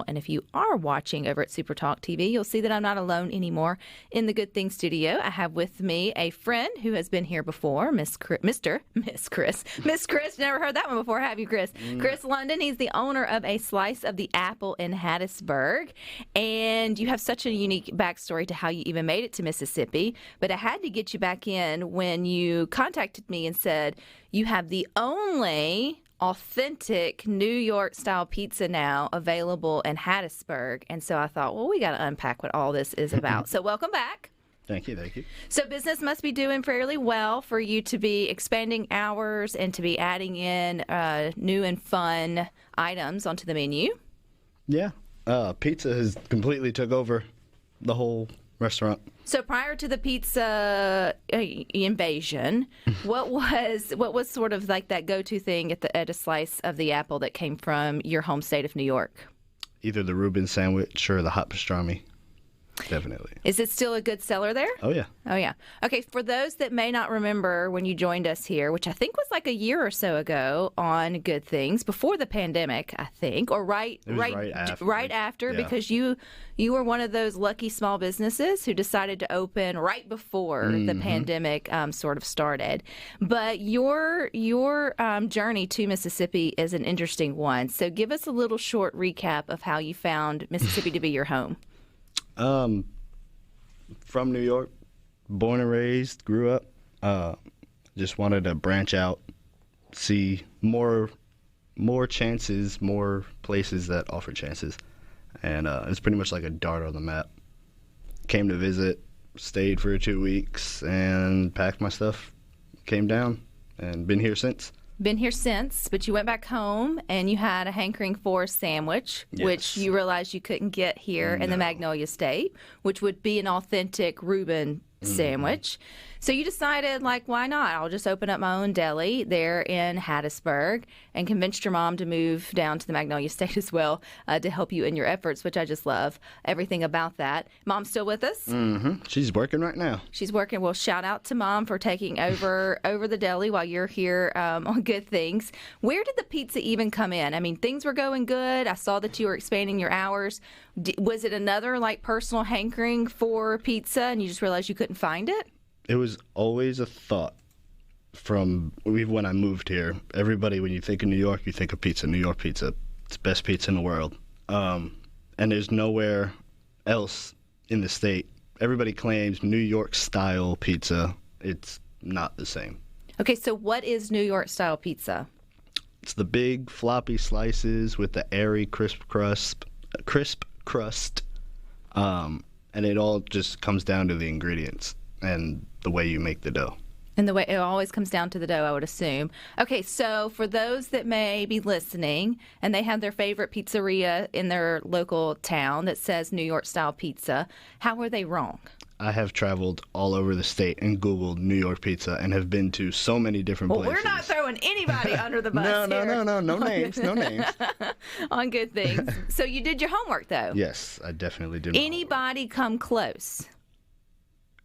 And if you are watching over at SuperTalk TV, you'll see that I'm not alone anymore in the Good Things studio. I have with me a friend who has been here before, Miss Chris. Never heard that one before, have you, Chris? Chris Lundin. He's the owner of A Slice of the Apple in Hattiesburg. And you have such a unique backstory to how you even made it to Mississippi. But I had to get you back in when you contacted me and said you have the only authentic New York style pizza now available in Hattiesburg. And so I thought, well, we got to unpack what all this is about. So welcome back. Thank you. So business must be doing fairly well for you to be expanding hours and to be adding in new and fun items onto the menu. Yeah. Pizza has completely took over the whole restaurant. So prior to the pizza invasion, what was sort of like that go-to thing at A Slice of the Apple that came from your home state of New York? Either the Reuben sandwich or the hot pastrami. Definitely. Is it still a good seller there? Oh, yeah. Oh, yeah. Okay, for those that may not remember when you joined us here, which I think was like a year or so ago on Good Things, before the pandemic, I think, or right after, yeah. Because you were one of those lucky small businesses who decided to open right before the pandemic sort of started. But your journey to Mississippi is an interesting one. So give us a little short recap of how you found Mississippi to be your home. From New York, born and raised, grew up, just wanted to branch out, see more chances, more places that offer chances. And it's pretty much like a dart on the map. Came to visit, stayed for 2 weeks, and packed my stuff, came down, and been here since. But you went back home and you had a hankering for a sandwich, Yes. which you realized you couldn't get here in the Magnolia State, which would be an authentic Reuben sandwich. So you decided, like, why not? I'll just open up my own deli there in Hattiesburg, and convinced your mom to move down to the Magnolia State as well to help you in your efforts, which I just love everything about that. Mom's still with us? Mm-hmm. She's working right now. She's working. Well, shout out to Mom for taking over the deli while you're here on Good Things. Where did the pizza even come in? I mean, things were going good. I saw that you were expanding your hours. Was it another, like, personal hankering for pizza and you just realized you couldn't find it? It was always a thought from when I moved here. Everybody, when you think of New York, you think of pizza. New York pizza. It's the best pizza in the world. And there's nowhere else in the state. Everybody claims New York style pizza. It's not the same. Okay, so what is New York style pizza? It's the big floppy slices with the airy crisp crust. And it all just comes down to the ingredients and the way you make the dough. And the way it always comes down to the dough, I would assume. Okay, so for those that may be listening and they have their favorite pizzeria in their local town that says New York style pizza, how are they wrong? I have traveled all over the state and Googled New York pizza and have been to so many different places. We're not throwing anybody under the bus No, here. no names. On Good Things. So you did your homework, though. Yes, I definitely did. Anybody come close?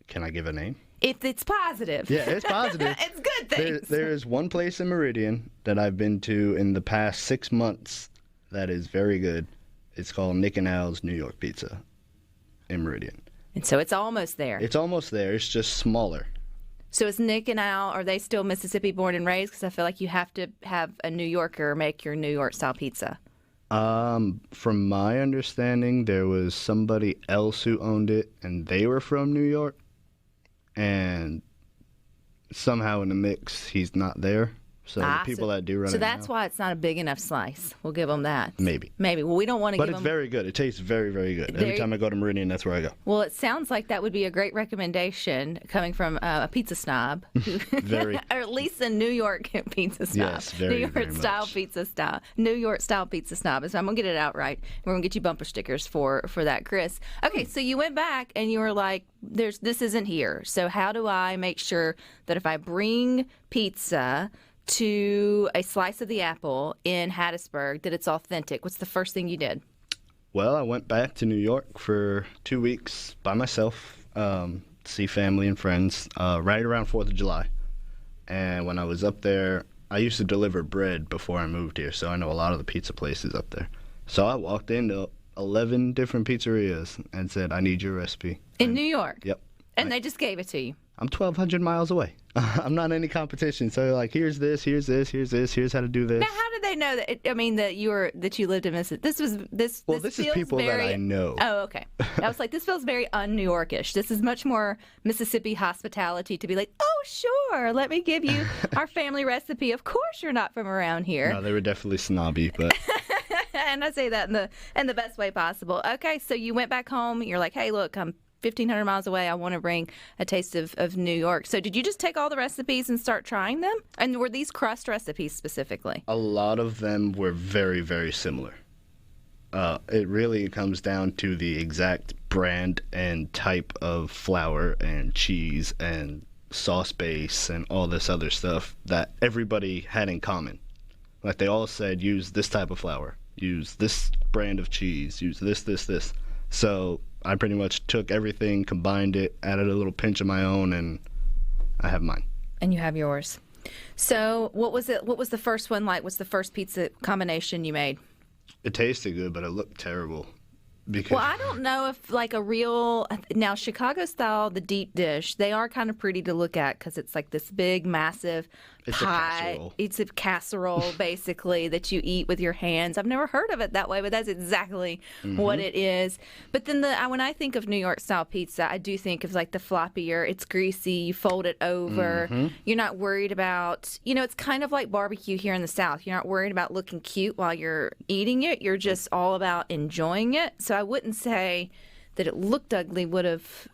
Can I give a name? If it's positive. Yeah, it's positive. It's Good Things. There is one place in Meridian that I've been to in the past 6 months that is very good. It's called Nick and Al's New York Pizza in Meridian. And so it's almost there. It's almost there. It's just smaller. So is Nick and Al, are they still Mississippi born and raised? Because I feel like you have to have a New Yorker make your New York style pizza. From my understanding, there was somebody else who owned it, and they were from New York. And somehow in the mix, he's not there. So the people that do run it So that's why it's not a big enough slice. We'll give them that. Maybe. Well, we don't want to give them... But it's very good. It tastes very, very good. Every time I go to Meridian, that's where I go. Well, it sounds like that would be a great recommendation coming from a pizza snob. Very. Or at least a New York pizza snob. Yes, very, New York very style much. pizza style. New York style pizza snob. So I'm going to get it out right. We're going to get you bumper stickers for that, Chris. Okay, so you went back and you were like, this isn't here. So how do I make sure that if I bring pizza to A Slice of the Apple in Hattiesburg, that it's authentic? What's the first thing you did? Well, I went back to New York for 2 weeks by myself, to see family and friends, right around 4th of July. And when I was up there, I used to deliver bread before I moved here, so I know a lot of the pizza places up there. So I walked into 11 different pizzerias and said, I need your recipe. In New York? Yep. And they just gave it to you? I'm 1,200 miles away. I'm not in any competition. So they're like, here's this, here's this, here's this, here's how to do this. Now, how did they know that? That you lived in Mississippi. This is people that I know. Oh, okay. I was like, this feels very un-New Yorkish. This is much more Mississippi hospitality to be like, oh, sure, let me give you our family recipe. Of course, you're not from around here. No, they were definitely snobby, but. And I say that in the best way possible. Okay, so you went back home. You're like, hey, look, I'm 1,500 miles away. I want to bring a taste of New York. So did you just take all the recipes and start trying them? And were these crust recipes specifically? A lot of them were very, very similar. It really comes down to the exact brand and type of flour and cheese and sauce base and all this other stuff that everybody had in common. Like they all said, use this type of flour, use this brand of cheese, use this. So I pretty much took everything, combined it, added a little pinch of my own, and I have mine. And you have yours. So what was it? What was the first one like? What's the first pizza combination you made? It tasted good, but it looked terrible. Because Well, I don't know if like a real now Chicago style, the deep dish, they are kind of pretty to look at because it's like this big, massive It's a pie. casserole. It's a casserole basically that you eat with your hands. I've never heard of it that way, but that's exactly what it is. But then when I think of New York style pizza, I do think of like the floppier. It's greasy. You fold it over. You're not worried about. It's kind of like barbecue here in the South. You're not worried about looking cute while you're eating it. You're just all about enjoying it. So I wouldn't say that it looked ugly would have,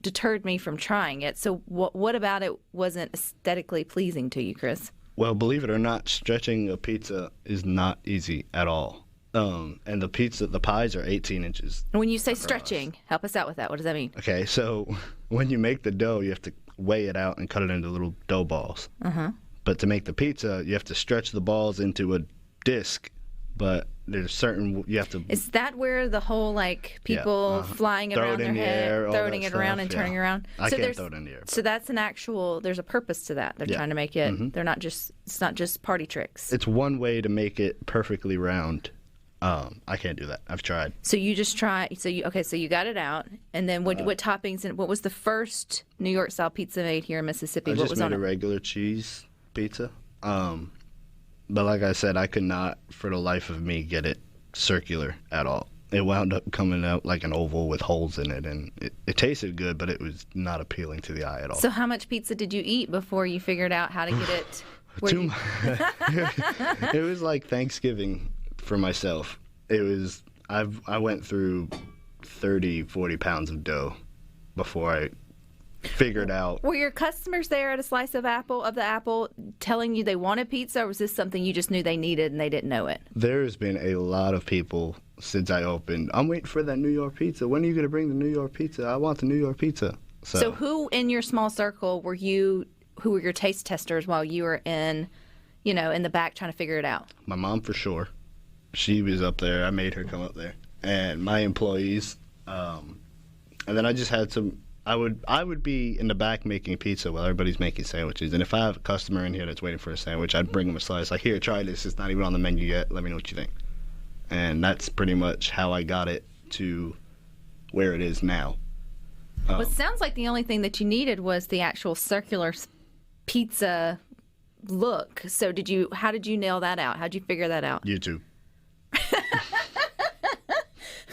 deterred me from trying it. So what about it wasn't aesthetically pleasing to you, Chris? Well, believe it or not, stretching a pizza is not easy at all. And the pies are 18 inches. And when you say across. stretching, help us out with that. What does that mean? Okay, so when you make the dough, you have to weigh it out and cut it into little dough balls. But to make the pizza, you have to stretch the balls into a disc. But there's certain you have to. Is that where the whole people flying Throw around it their in the head, air, all throwing that it around stuff, and turning around? I so can't throw it in the air. So that's there's a purpose to that. They're trying to make it. They're not just. It's not just party tricks. It's one way to make it perfectly round. I can't do that. I've tried. So you just try. So you got it out, and then what toppings and what was the first New York style pizza made here in Mississippi? I What just was made on a it? regular cheese pizza. But like I said, I could not, for the life of me, get it circular at all. It wound up coming out like an oval with holes in it, and it tasted good, but it was not appealing to the eye at all. So how much pizza did you eat before you figured out how to get it? It was like Thanksgiving for myself. I went through 30, 40 pounds of dough before I figured out. Were your customers there at a slice of the apple telling you they wanted pizza, or was this something you just knew they needed and they didn't know it? There's been a lot of people since I opened. I'm waiting for that New York pizza. When are you going to bring the New York pizza? I want the New York pizza. So who in your small circle who were your taste testers while you were in the back trying to figure it out? My mom for sure. She was up there. I made her come up there. And my employees. And then I just had some. I would be in the back making pizza while everybody's making sandwiches. And if I have a customer in here that's waiting for a sandwich, I'd bring them a slice. Like, here, try this. It's not even on the menu yet. Let me know what you think. And that's pretty much how I got it to where it is now. Well, it sounds like the only thing that you needed was the actual circular pizza look. So how did you nail that out? How did you figure that out? YouTube.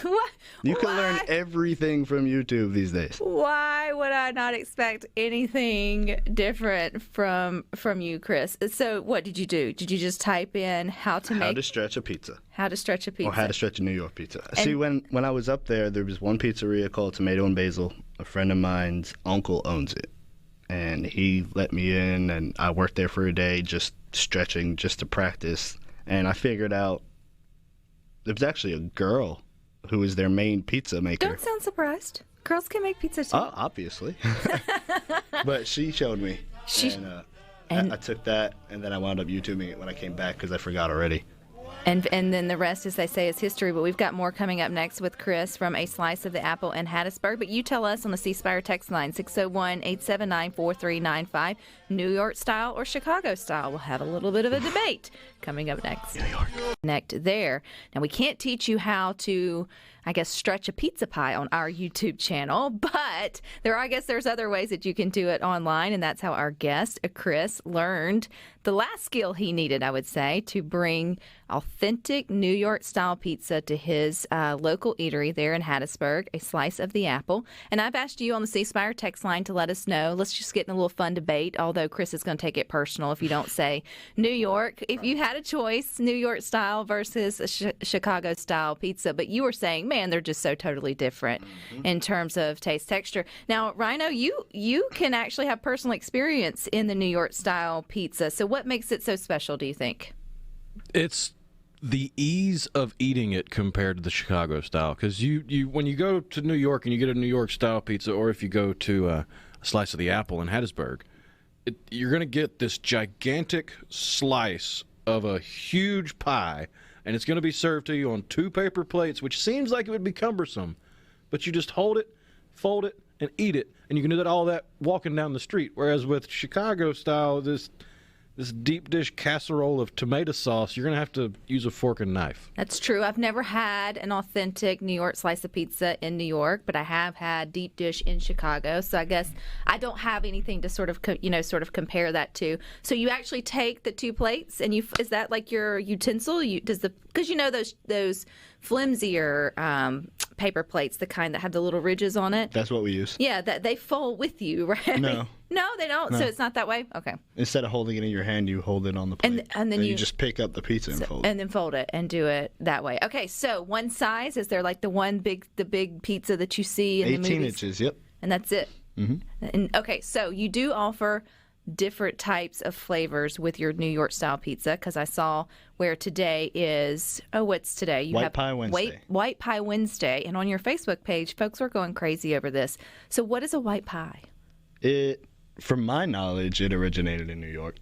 What? You can learn everything from YouTube these days. Why would I not expect anything different from you, Chris? So what did you do? Did you just type in how to stretch a pizza? How to stretch a pizza. Or how to stretch a New York pizza. See, when I was up there was one pizzeria called Tomato and Basil. A friend of mine's uncle owns it. And he let me in, and I worked there for a day just stretching, just to practice. And I figured out there was actually a girl who was their main pizza maker. Don't sound surprised. Girls can make pizza too. Oh, obviously. But she showed me. And I took that, and then I wound up YouTubing it when I came back because I forgot already. And then the rest, as they say, is history. But we've got more coming up next with Chris from A Slice of the Apple in Hattiesburg. But you tell us on the C Spire text line, 601-879-4395, New York style or Chicago style. We'll have a little bit of a debate coming up next. New York. Connect there. Now, we can't teach you how to, I guess, stretch a pizza pie on our YouTube channel, but there's other ways that you can do it online, and that's how our guest, Chris, learned the last skill he needed, I would say, to bring authentic New York-style pizza to his local eatery there in Hattiesburg, A Slice of the Apple. And I've asked you on the C Spire text line to let us know. Let's just get in a little fun debate, although Chris is going to take it personal if you don't say New York. If you had a choice, New York-style versus a Chicago-style pizza, but you were saying, man, they're just so totally different in terms of taste, texture. Now, Rhino, you can actually have personal experience in the New York-style pizza. So what makes it so special, do you think? It's the ease of eating it compared to the Chicago style. Because you when you go to New York and you get a New York style pizza, or if you go to a Slice of the Apple in Hattiesburg, you're going to get this gigantic slice of a huge pie, and it's going to be served to you on 2 paper plates, which seems like it would be cumbersome. But you just hold it, fold it, and eat it. And you can do all that walking down the street. Whereas with Chicago style, this deep dish casserole of tomato sauce, you're going to have to use a fork and knife. That's true. I've never had an authentic New York slice of pizza in New York, but I have had deep dish in Chicago. So I guess I don't have anything to sort of compare that to. So you actually take the 2 plates, and is that like your utensil? Because those flimsier paper plates, the kind that have the little ridges on it. That's what we use. Yeah, that they fold with you, right? No. No, they don't. No. So it's not that way. Okay. Instead of holding it in your hand, you hold it on the plate, and then you just pick up the pizza and fold it. And then fold it and do it that way. Okay. So one size, is there like the big pizza that you see in the movies? 18 inches. Yep. And that's it. Mm-hmm. And okay, so you do offer different types of flavors with your New York style pizza, because I saw where today is, what's today? You White have Pie Wednesday. White Pie Wednesday. And on your Facebook page, folks are going crazy over this. So what is a white pie? From my knowledge, it originated in New York.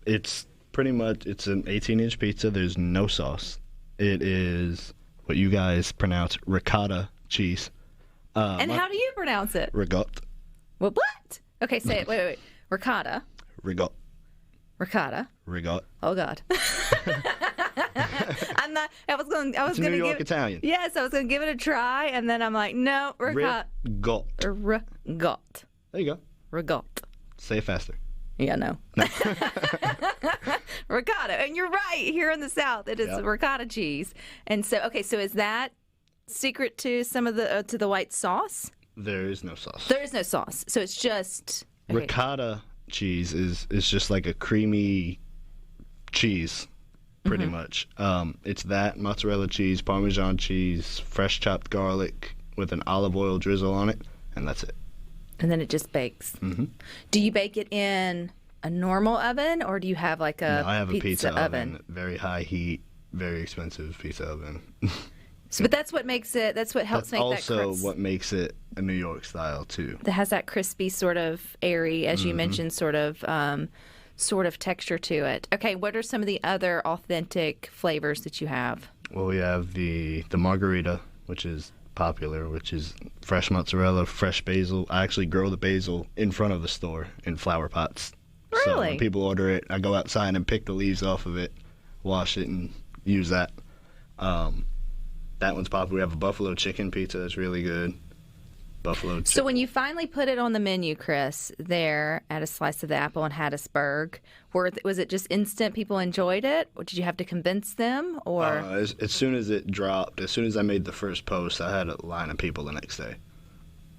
It's pretty much, it's an 18-inch pizza. There's no sauce. It is what you guys pronounce ricotta cheese. And how do you pronounce it? Ricotta. What? Okay, say it. Wait. Ricotta. Ricotta. Ricotta. Ricotta. Oh God. I'm not. I was going to New York give Italian. Yes, I was going to give it a try, and then I'm like, no, ricotta. Ricotta. There you go. Ricotta. Say it faster. Yeah, no. Ricotta, and you're right. Here in the South, it is ricotta cheese, and so so is that secret to some of the to the white sauce? There is no sauce. There is no sauce, so it's just ricotta cheese is just like a creamy cheese, pretty much. It's that mozzarella cheese, Parmesan cheese, fresh chopped garlic with an olive oil drizzle on it, and that's it. And then it just bakes. Mm-hmm. Do you bake it in a normal oven, or do you have like a I have a pizza oven, very high heat, very expensive pizza oven. But that's what makes it. That's what helps make that. Also, what makes it a New York style too. That has that crispy, sort of airy, as you mentioned, sort of texture to it. Okay, what are some of the other authentic flavors that you have? Well, we have the Margarita, which is popular, which is fresh mozzarella, fresh basil. I actually grow the basil in front of the store in flower pots. Really? So when people order it, I go outside and pick the leaves off of it, wash it, and use that. That one's popular. We have a buffalo chicken pizza that's really good. Buffalo chicken. So when you finally put it on the menu, Chris, there at A Slice of the Apple in Hattiesburg, was it just instant? People enjoyed it? Or did you have to convince them? Or as soon as it dropped, as soon as I made the first post, I had a line of people the next day.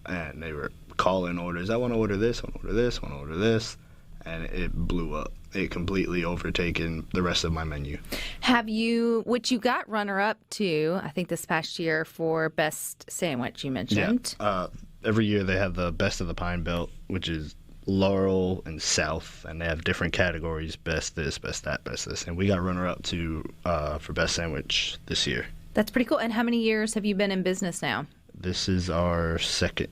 And they were calling orders. I want to order this, I want to order this, I want to order this. And it blew up. It completely overtaken the rest of my menu. Which you got runner-up to, I think this past year, for Best Sandwich, you mentioned. Yeah. Every year they have the Best of the Pine Belt, which is Laurel and South, and they have different categories, best this, best that, best this. And we got runner-up to for Best Sandwich this year. That's pretty cool. And how many years have you been in business now? This is our second,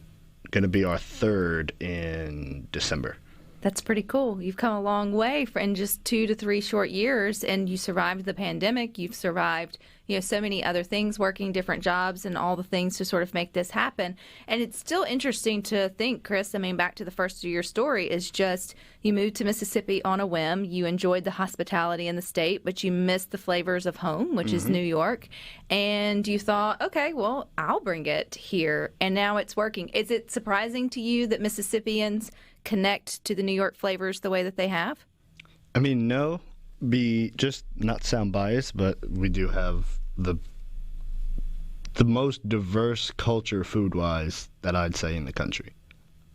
going to be our third in December. That's pretty cool. You've come a long way in just 2 to 3 short years, and you survived the pandemic. You've survived, so many other things, working different jobs and all the things to sort of make this happen. And it's still interesting to think, Chris, I mean, back to the first of your story is just you moved to Mississippi on a whim. You enjoyed the hospitality in the state, but you missed the flavors of home, which is New York. And you thought, okay, well, I'll bring it here. And now it's working. Is it surprising to you that Mississippians connect to the New York flavors the way that they have? I mean, no, just not sound biased, but we do have the most diverse culture food-wise that I'd say in the country.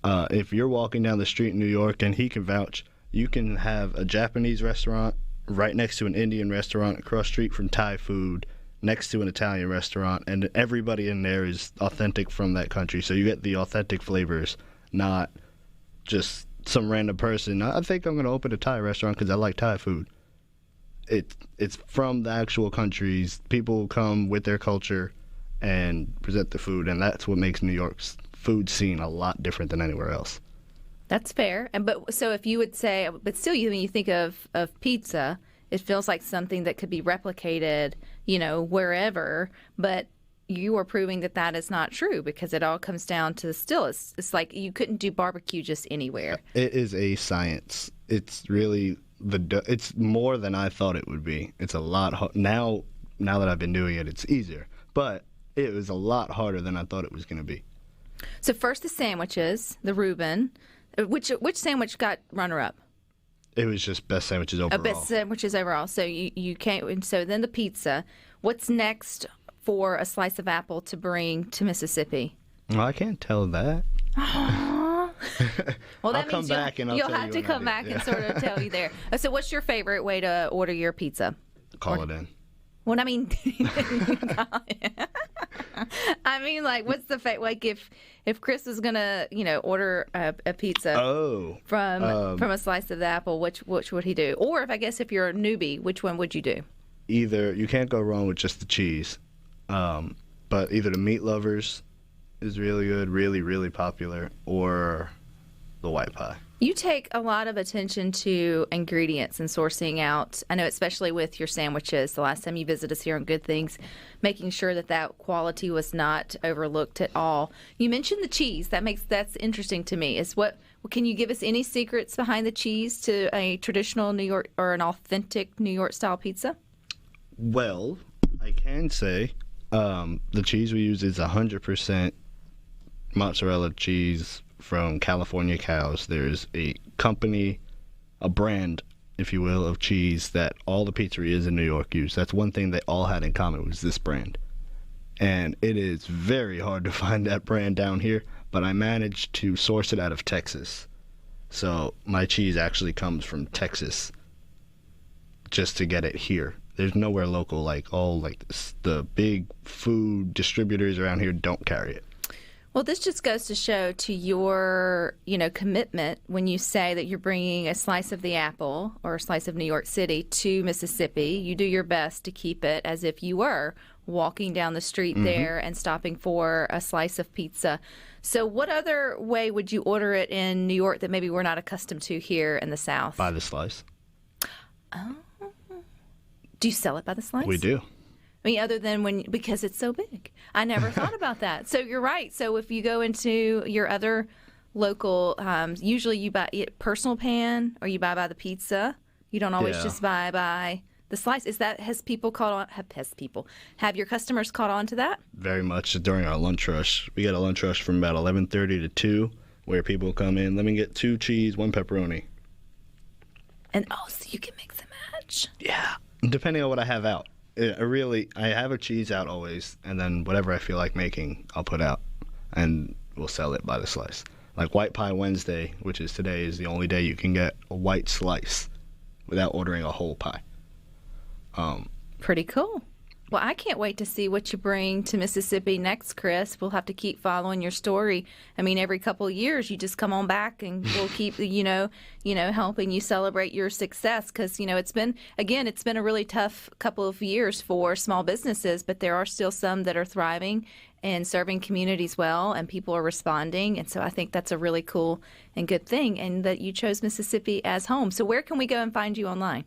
If you're walking down the street in New York, and he can vouch, you can have a Japanese restaurant right next to an Indian restaurant, across the street from Thai food, next to an Italian restaurant, and everybody in there is authentic from that country. So you get the authentic flavors, not just some random person. I think I'm going to open a Thai restaurant because I like Thai food. It's from the actual countries. People come with their culture and present the food, and that's what makes New York's food scene a lot different than anywhere else. That's fair. But so if you would say, but still, when you think of pizza, it feels like something that could be replicated, wherever. But you are proving that that is not true, because it all comes down to it's like you couldn't do barbecue just anywhere. It is a science. It's really it's more than I thought it would be. It's a lot now that I've been doing it, it's easier, but it was a lot harder than I thought it was going to be. So first the sandwiches, the Reuben. Which sandwich got runner up? It was just best sandwiches overall. Best sandwiches overall. So you can't. And so then the pizza. What's next for a slice of apple to bring to Mississippi? Well, I can't tell that. Well, that I'll come means back and I'll you'll tell have you to when come I back do. and sort of tell you there. So what's your favorite way to order your pizza? Call it in. What I mean, like, what's the like if Chris was gonna, order a pizza from a slice of the apple, which would he do? Or if you're a newbie, which one would you do? Either you can't go wrong with just the cheese, but either the meat lovers is really good, really, really popular, or the white pie. You take a lot of attention to ingredients and sourcing out. I know, especially with your sandwiches, the last time you visited us here on Good Things, making sure that quality was not overlooked at all. You mentioned the cheese. That's interesting to me. Can you give us any secrets behind the cheese to a traditional New York or an authentic New York style pizza? Well, I can say the cheese we use is 100% mozzarella cheese from California cows. There's a company, a brand, if you will, of cheese that all the pizzerias in New York use. That's one thing they all had in common, was this brand. And it is very hard to find that brand down here, but I managed to source it out of Texas. So my cheese actually comes from Texas just to get it here. There's nowhere local, the big food distributors around here don't carry it. Well, this just goes to show to your, commitment when you say that you're bringing a slice of the apple or a slice of New York City to Mississippi. You do your best to keep it as if you were walking down the street there and stopping for a slice of pizza. So what other way would you order it in New York that maybe we're not accustomed to here in the South? By the slice. Oh. Do you sell it by the slice? We do. I mean, other than because it's so big. I never thought about that. So you're right. So if you go into your other local, usually you buy personal pan or you buy by the pizza. You don't always just buy by the slice. Have your customers caught on to that? Very much during our lunch rush. We get a lunch rush from about 11:30 to 2, where people come in. Let me get 2 cheese, 1 pepperoni. And so you can mix and match. Yeah. Depending on what I have out. I have a cheese out always, and then whatever I feel like making, I'll put out, and we'll sell it by the slice. Like White Pie Wednesday, which is today, is the only day you can get a white slice without ordering a whole pie. Pretty cool. Well, I can't wait to see what you bring to Mississippi next, Chris. We'll have to keep following your story. I mean, every couple of years, you just come on back and we'll keep, helping you celebrate your success. Because, it's been a really tough couple of years for small businesses, but there are still some that are thriving. and serving communities well, and people are responding. And so I think that's a really cool and good thing, and that you chose Mississippi as home. So where can we go and find you online?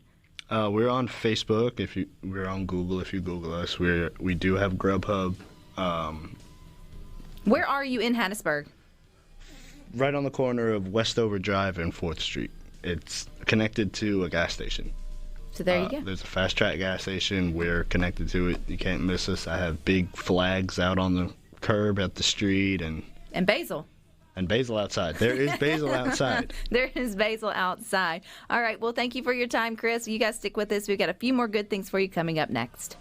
We're on Facebook. We're on Google. If you Google us, we do have Grubhub. Where are you in Hattiesburg? Right on the corner of Westover Drive and 4th Street. It's connected to a gas station. So there you go. There's a Fast Track gas station. We're connected to it. You can't miss us. I have big flags out on the curb at the street and basil. And basil outside. There is basil outside. There is basil outside. All right. Well, thank you for your time, Chris. You guys stick with us. We've got a few more good things for you coming up next.